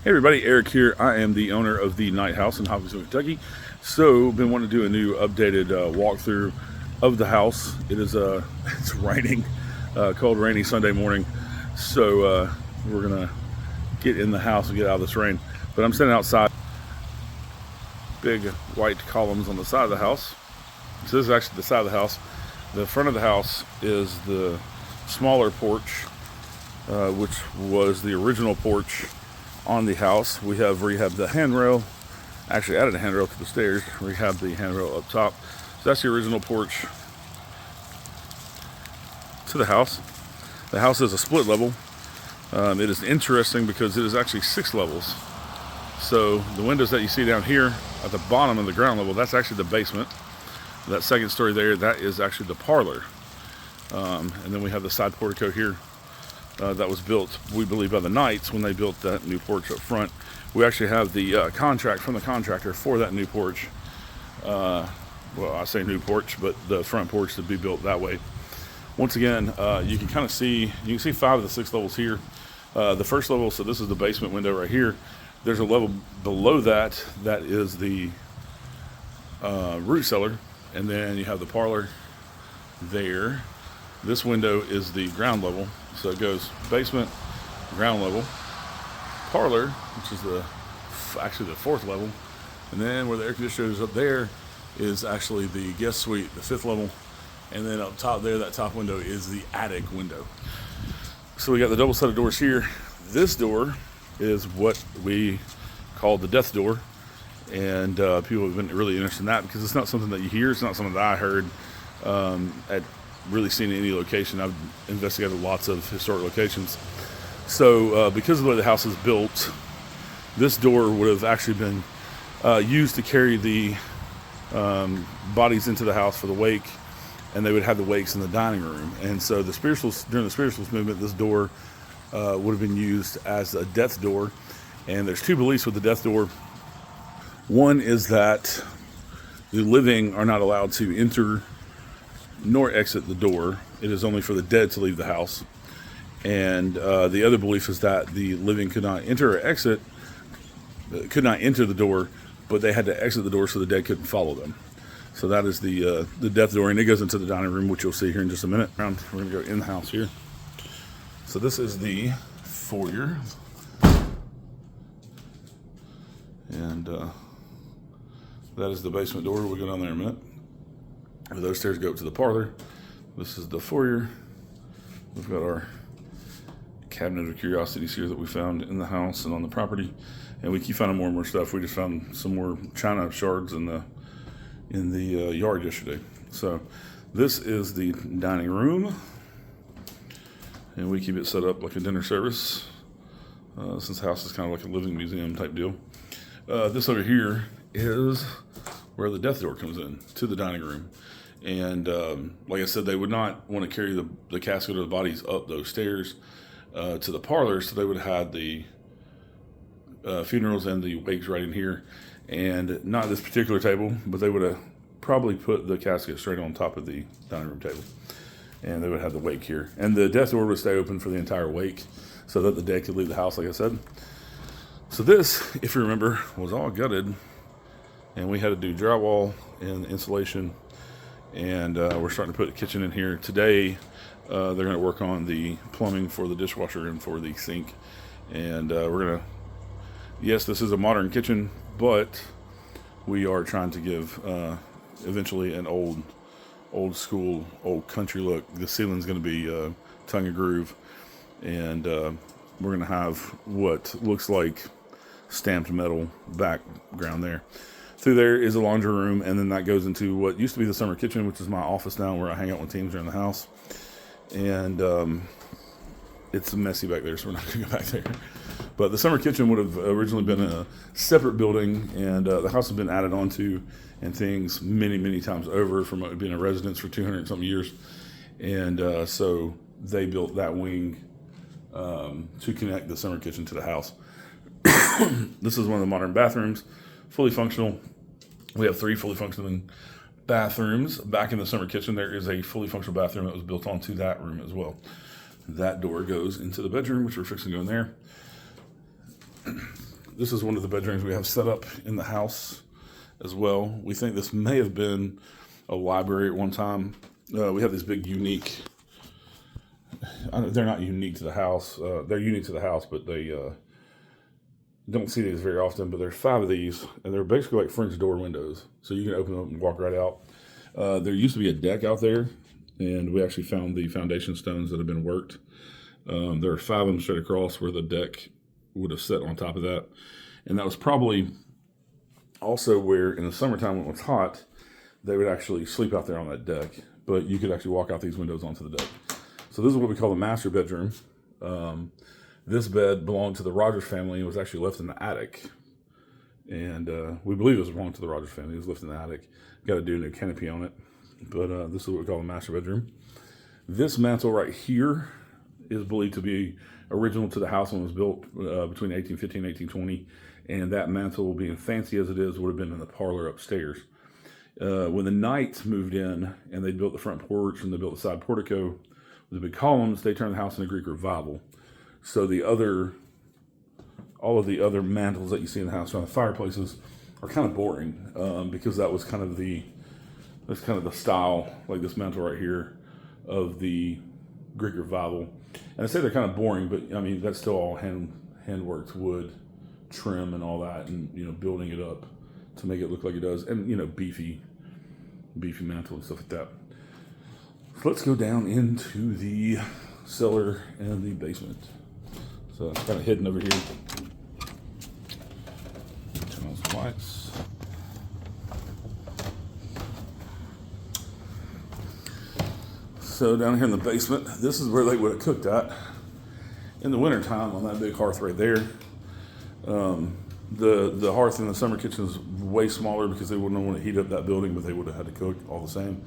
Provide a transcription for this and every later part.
Hey everybody, Eric here. I am the owner of the Night House in Hopkinsville, Kentucky. So, been wanting to do a new updated walkthrough of the house. It is it's raining, cold, rainy Sunday morning. So we're gonna get in the house and get out of this rain. But I'm standing outside, big white columns on the side of the house. So this is actually the side of the house. The front of the house is the smaller porch, which was the original porch on the house. We have rehabbed the handrail, actually added a handrail to the stairs, rehabbed the handrail up top. So that's the original porch to the house. The house is a split level. It is interesting because it is actually 6 levels. So the windows that you see down here at the bottom of the ground level, that's actually the basement. That second story there, that is actually the parlor. And then we have the side portico here. That was built, we believe, by the Knights when they built that new porch up front. We actually have the contract from the contractor for that new porch. Well, I say new porch, but the front porch to be built that way. Once again, you can kind of see, you can see 5 of the 6 levels here. The first level, so this is the basement window right here. There's a level below that, that is the root cellar. And then you have the parlor there. This window is the ground level. So it goes basement, ground level, parlor, which is actually the 4th level. And then where the air conditioner is up there is actually the guest suite, the 5th level. And then up top there, that top window is the attic window. So we got the double set of doors here. This door is what we call the death door. And people have been really interested in that because it's not something that you hear. It's not something that I heard at really seen any location. I've investigated lots of historic locations. So because of the way the house is built, this door would have actually been used to carry the bodies into the house for the wake, and they would have the wakes in the dining room. And so the spirituals, during the spiritualist movement, this door would have been used as a death door. And there's 2 beliefs with the death door. One is that the living are not allowed to enter nor exit the door. It is only for the dead to leave the house. And the other belief is that the living could not enter or exit, could not enter the door, but they had to exit the door so the dead couldn't follow them. So that is the death door, and it goes into the dining room, which you'll see here in just a minute. We're going to go in the house here. So this is the foyer. And that is the basement door. We'll go down there in a minute. Those stairs go up to the parlor. This is the foyer. We've got our cabinet of curiosities here that we found in the house and on the property, and we keep finding more and more stuff. We just found some more china shards in the yard yesterday. So this is the dining room, and we keep it set up like a dinner service. Since the house is kind of like a living museum type deal. This over here is where the death door comes in to the dining room. And like I said, they would not want to carry the casket of the bodies up those stairs to the parlor, so they would have the funerals and the wakes right in here. And not this particular table, but they would have probably put the casket straight on top of the dining room table. And they would have the wake here. And the death door would stay open for the entire wake so that the dead could leave the house, like I said. So this, if you remember, was all gutted. And we had to do drywall and insulation. And we're starting to put a kitchen in here. Today, they're going to work on the plumbing for the dishwasher and for the sink. And we're going to, yes, this is a modern kitchen, but we are trying to give eventually an old school, old country look. The ceiling's going to be tongue and groove. And we're going to have what looks like stamped metal background there. Through there is a laundry room, and then that goes into what used to be the summer kitchen, which is my office now, where I hang out with teams around the house. And it's messy back there, so we're not going to go back there. But the summer kitchen would have originally been a separate building, and the house has been added onto and things many, many times over from it being a residence for 200-something years. And so they built that wing to connect the summer kitchen to the house. This is one of the modern bathrooms. Fully functional. We have 3 fully functioning bathrooms. Back in the summer kitchen, there is a fully functional bathroom that was built onto that room as well. That door goes into the bedroom, which we're fixing to go in there. this is one of the bedrooms we have set up in the house as well. We think this may have been a library at one time. We have these big unique, they're not unique to the house. They're unique to the house, but they don't see these very often. But there's 5 of these, and they're basically like French door windows. So you can open them up and walk right out. There used to be a deck out there, and we actually found the foundation stones that have been worked. There are 5 of them straight across where the deck would have set on top of that. And that was probably also where in the summertime when it was hot, they would actually sleep out there on that deck. But you could actually walk out these windows onto the deck. So this is what we call the master bedroom. This bed belonged to the Rogers family and was actually left in the attic. And we believe it was belonged to the Rogers family. It was left in the attic. Got to do a new canopy on it. But this is what we call the master bedroom. This mantle right here is believed to be original to the house when it was built between 1815 and 1820. And that mantle, being fancy as it is, would have been in the parlor upstairs. When the Knights moved in and they built the front porch and they built the side portico with the big columns, they turned the house into Greek Revival. So all of the other mantles that you see in the house around the fireplaces are kind of boring because that's kind of the style, like this mantle right here, of the Greek Revival. And I say they're kind of boring, but I mean that's still all hand-worked wood trim and all that, and building it up to make it look like it does, and beefy mantle and stuff like that. So let's go down into the cellar and the basement. So it's kind of hidden over here. Turn on some lights. So down here in the basement, this is where they would have cooked at in the wintertime on that big hearth right there. The hearth in the summer kitchen is way smaller because they wouldn't want to heat up that building, but they would have had to cook all the same.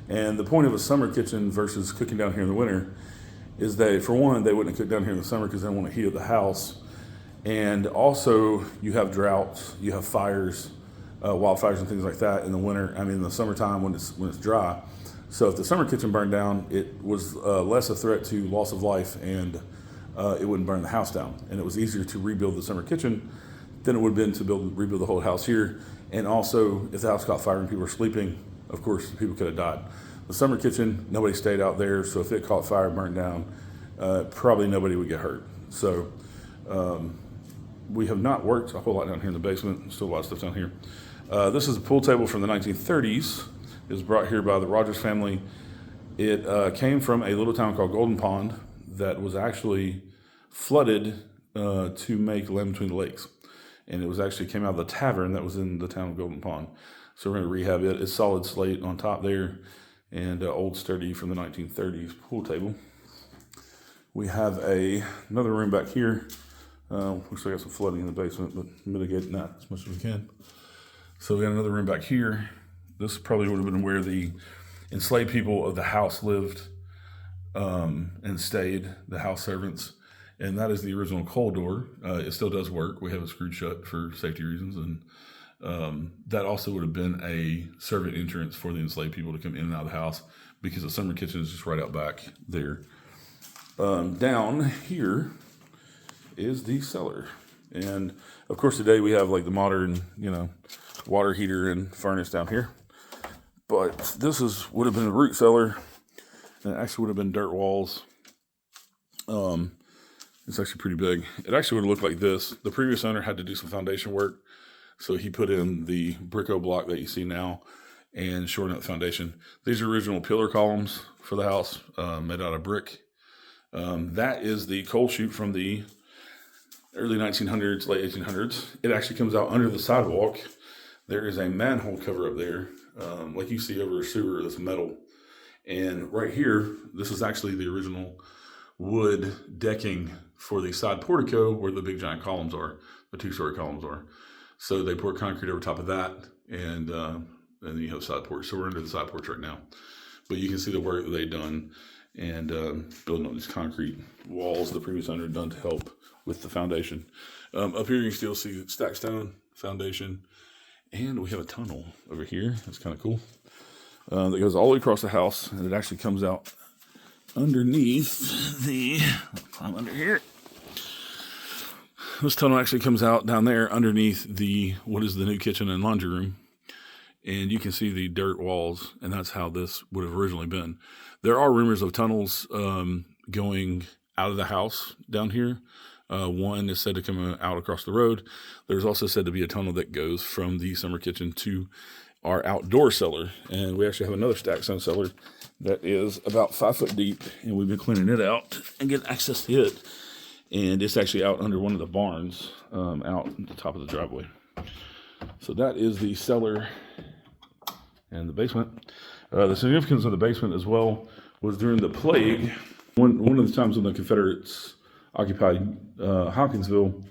And the point of a summer kitchen versus cooking down here in the winter is that, for one, they wouldn't cook down here in the summer because they don't want to heat up the house. And also, you have droughts, you have fires, wildfires and things like that in the winter. I mean, in the summertime when it's dry. So if the summer kitchen burned down, it was less a threat to loss of life, and it wouldn't burn the house down. And it was easier to rebuild the summer kitchen than it would have been to rebuild the whole house here. And also, if the house caught fire and people were sleeping, of course, people could have died. The summer kitchen, nobody stayed out there, so if it caught fire, burned down, probably nobody would get hurt. So we have not worked a whole lot down here in the basement. Still a lot of stuff down here. This is a pool table from the 1930s. It was brought here by the Rogers family. It came from a little town called Golden Pond that was actually flooded to make land between the lakes. And it was actually came out of the tavern that was in the town of Golden Pond. So we're going to rehab it. It's solid slate on top there, and old sturdy from the 1930s pool table. We have another room back here. Looks like I got some flooding in the basement, but mitigating that as much as we can. So we got another room back here. This probably would have been where the enslaved people of the house lived and stayed, the house servants. And that is the original coal door. It still does work. We have it screwed shut for safety reasons. And that also would have been a servant entrance for the enslaved people to come in and out of the house because the summer kitchen is just right out back there. Down here is the cellar. And of course today we have like the modern, water heater and furnace down here. But this would have been a root cellar. And it actually would have been dirt walls. It's actually pretty big. It actually would have looked like this. The previous owner had to do some foundation work. So he put in the Bricko block that you see now and shortened up the foundation. These are original pillar columns for the house made out of brick. That is the coal chute from the early 1900s, late 1800s. It actually comes out under the sidewalk. There is a manhole cover up there, like you see over a sewer that's metal. And right here, this is actually the original wood decking for the side portico where the big giant columns are, the 2-story columns are. So they poured concrete over top of that, and then you have side porch. So we're under the side porch right now. But you can see the work that they've done and building up these concrete walls the previous owner had done to help with the foundation. Up here you can still see stacked stone foundation, and we have a tunnel over here. That's kind of cool. That goes all the way across the house, and it actually comes out underneath the, I'll climb under here, this tunnel actually comes out down there underneath what is the new kitchen and laundry room. And you can see the dirt walls, and that's how this would have originally been. There are rumors of tunnels going out of the house down here. One is said to come out across the road. There's also said to be a tunnel that goes from the summer kitchen to our outdoor cellar. And we actually have another stack zone cellar that is about 5 foot deep, and we've been cleaning it out and getting access to it. And it's actually out under one of the barns out at the top of the driveway. So that is the cellar and the basement. The significance of the basement as well was during the plague. One of the times when the Confederates occupied Hopkinsville,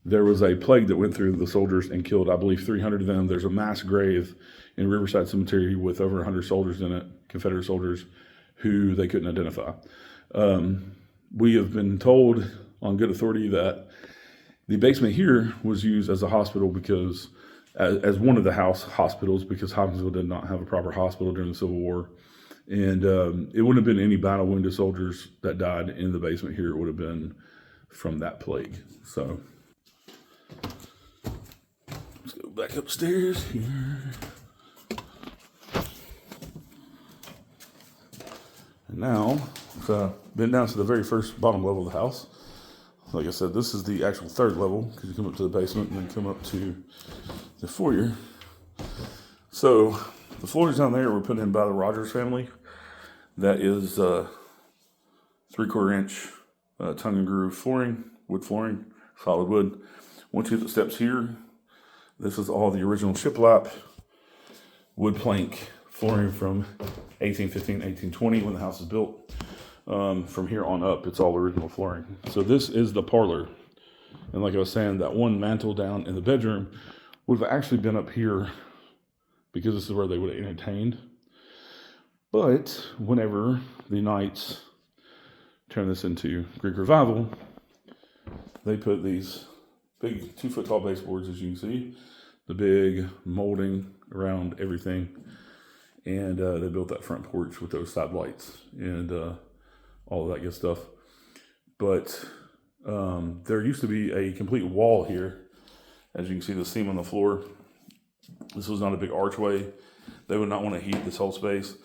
there was a plague that went through the soldiers and killed, I believe, 300 of them. There's a mass grave in Riverside Cemetery with over 100 soldiers in it, Confederate soldiers, who they couldn't identify. We have been told on good authority that the basement here was used as a hospital because, as one of the house hospitals, because Hopkinsville did not have a proper hospital during the Civil War. And it wouldn't have been any battle wounded soldiers that died in the basement here. It would have been from that plague. So let's go back upstairs here. And now, been down to the very first bottom level of the house. Like I said, this is the actual third level because you come up to the basement and then come up to the foyer. So the floors down there were put in by the Rogers family. That is 3/4 inch tongue and groove flooring, wood flooring, solid wood. Once you hit the steps here, this is all the original shiplap wood plank flooring from 1815, 1820 when the house was built. From here on up, it's all original flooring. So this is the parlor. And like I was saying, that one mantle down in the bedroom would have actually been up here because this is where they would have entertained. But whenever the Knights turned this into Greek Revival, they put these big 2 foot tall baseboards, as you can see, the big molding around everything. And they built that front porch with those side lights and all of that good stuff. But there used to be a complete wall here. As you can see, the seam on the floor. This was not a big archway. They would not want to heat this whole space.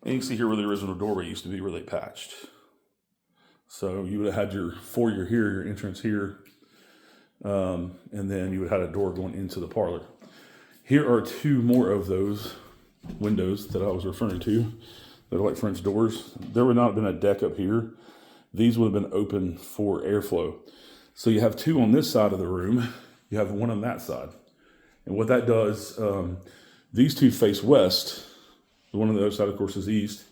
And you can see here where the original doorway used to be, where they patched. So you would have had your foyer here, your entrance here, and then you would have had a door going into the parlor. Here are 2 more of those windows that I was referring to. They're like French doors. There would not have been a deck up here. These would have been open for airflow. So you have 2 on this side of the room. You have 1 on that side. And what that does, these 2 face west. The one on the other side, of course, is east.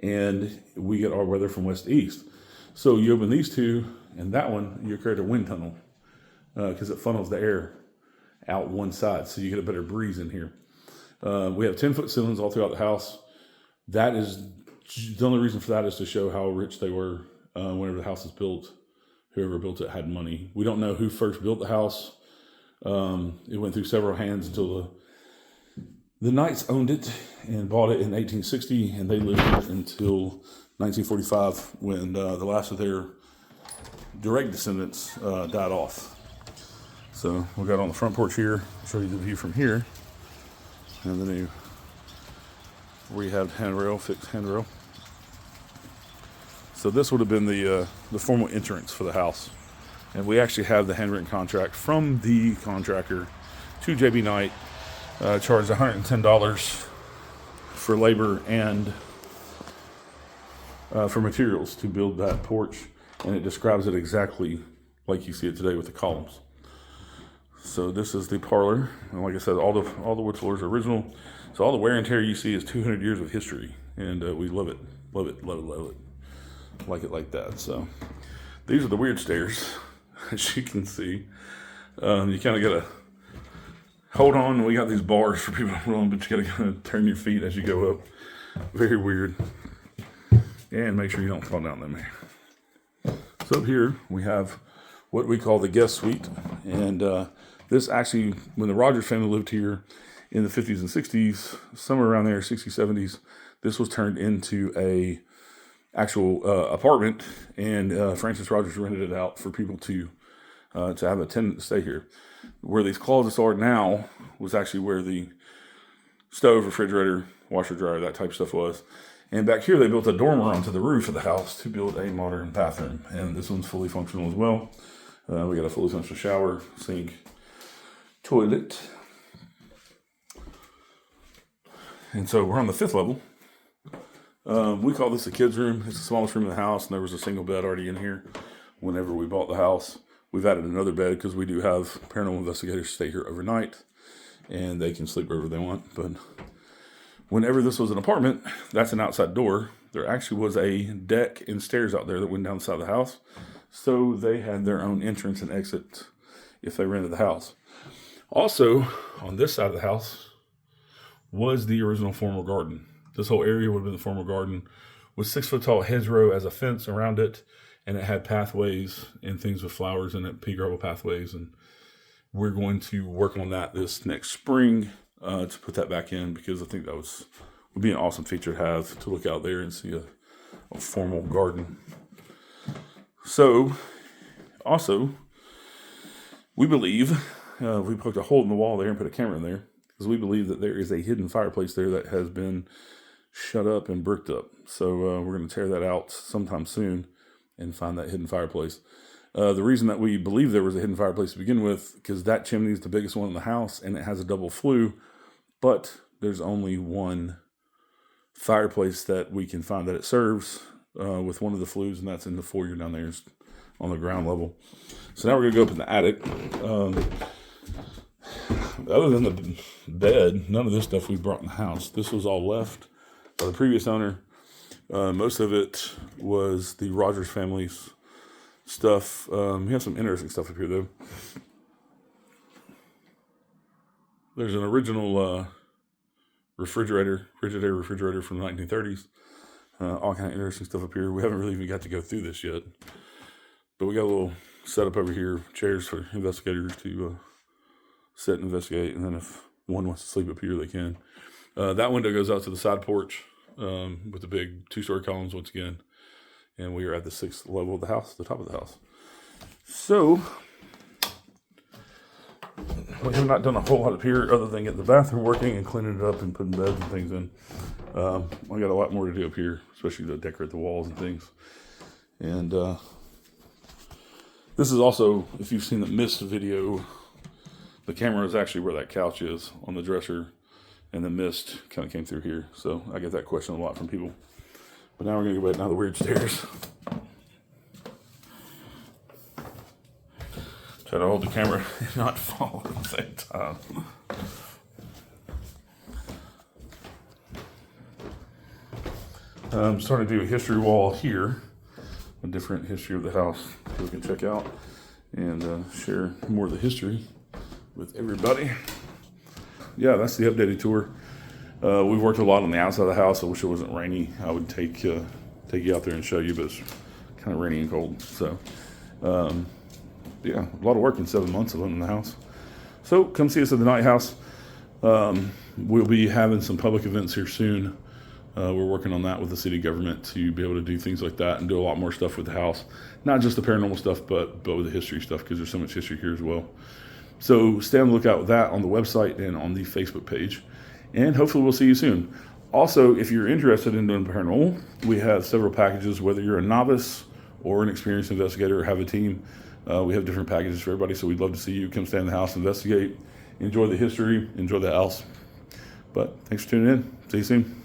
And we get our weather from west to east. So you open these 2, and that one, you create a wind tunnel because it funnels the air out one side. So you get a better breeze in here. We have 10-foot ceilings all throughout the house. That is, the only reason for that is to show how rich they were whenever the house was built. Whoever built it had money. We don't know who first built the house. It went through several hands until the Knights owned it and bought it in 1860, and they lived here until 1945 when the last of their direct descendants died off. So we got on the front porch here. I'll show you the view from here. And the new rehab handrail, fixed handrail. So this would have been the formal entrance for the house. And we actually have the handwritten contract from the contractor to JB Knight, charged $110 for labor and for materials to build that porch. And it describes it exactly like you see it today with the columns. So this is the parlor. And like I said, all the wood floors are original. So all the wear and tear you see is 200 years of history. And we love it. Love it, love it, love it. Like it like that. So these are the weird stairs, as you can see. You kind of got to hold on. We got these bars for people to run, but you got to kind of turn your feet as you go up. Very weird. And make sure you don't fall down them here. So up here we have what we call the guest suite. And this actually, when the Rogers family lived here in the 50s and 60s, somewhere around there, 60s, 70s, this was turned into a actual apartment, and Francis Rogers rented it out for people to to have a tenant to stay here. Where these closets are now was actually where the stove, refrigerator, washer, dryer, that type of stuff was. And back here, they built a dormer onto the roof of the house to build a modern bathroom. And this one's fully functional as well. We got a fully functional shower, sink, toilet. And so we're on the 5th level. We call this the kids' room. It's the smallest room in the house, and there was a single bed already in here whenever we bought the house. We've added another bed because we do have paranormal investigators stay here overnight, and they can sleep wherever they want. But whenever this was an apartment, that's an outside door. There actually was a deck and stairs out there that went down the side of the house. So they had their own entrance and exit if they rented the house. Also, on this side of the house was the original formal garden. This whole area would have been the formal garden with 6-foot-tall hedgerow as a fence around it. And it had pathways and things with flowers in it, pea gravel pathways. And we're going to work on that this next spring to put that back in, because I think that would be an awesome feature to have, to look out there and see a formal garden. So, also, we believe, we poked a hole in the wall there and put a camera in there, because we believe that there is a hidden fireplace there that has been shut up and bricked up. So we're going to tear that out sometime soon and find that hidden fireplace. The reason that we believe there was a hidden fireplace to begin with, because that chimney is the biggest one in the house, and it has a double flue, but there's only one fireplace that we can find that it serves with one of the flues, and that's in the foyer down there on the ground level. So now we're going to go up in the attic. Other than the bed, none of this stuff we brought in the house. This was all left by the previous owner. Most of it was the Rogers family's stuff. We have some interesting stuff up here, though. There's an original refrigerator from the 1930s. All kind of interesting stuff up here. We haven't really even got to go through this yet. But we got a little setup over here, chairs for investigators to sit and investigate. And then if one wants to sleep up here, they can. That window goes out to the side porch. With the big 2-story columns once again. And we are at the 6th level of the house, the top of the house. So, we have not done a whole lot up here other than getting the bathroom working and cleaning it up and putting beds and things in. I got a lot more to do up here, especially to decorate the walls and things. And this is also, if you've seen the mist video, the camera is actually where that couch is on the dresser. And the mist kind of came through here. So I get that question a lot from people. But now we're going to go back down the weird stairs. Try to hold the camera and not fall at the same time. I'm starting to do a history wall here. A different history of the house we can check out. And share more of the history with everybody. Yeah, that's the updated tour. We've worked a lot on the outside of the house. I wish it wasn't rainy. I would take you out there and show you, but it's kind of rainy and cold. So, yeah, a lot of work in 7 months of living in the house. So come see us at the Night House. We'll be having some public events here soon. We're working on that with the city government to be able to do things like that and do a lot more stuff with the house. Not just the paranormal stuff, but with the history stuff, because there's so much history here as well. So stay on the lookout with that on the website and on the Facebook page. And hopefully we'll see you soon. Also, if you're interested in doing paranormal, we have several packages, whether you're a novice or an experienced investigator or have a team. We have different packages for everybody, so we'd love to see you come stay in the house, investigate, enjoy the history, enjoy the house. But thanks for tuning in. See you soon.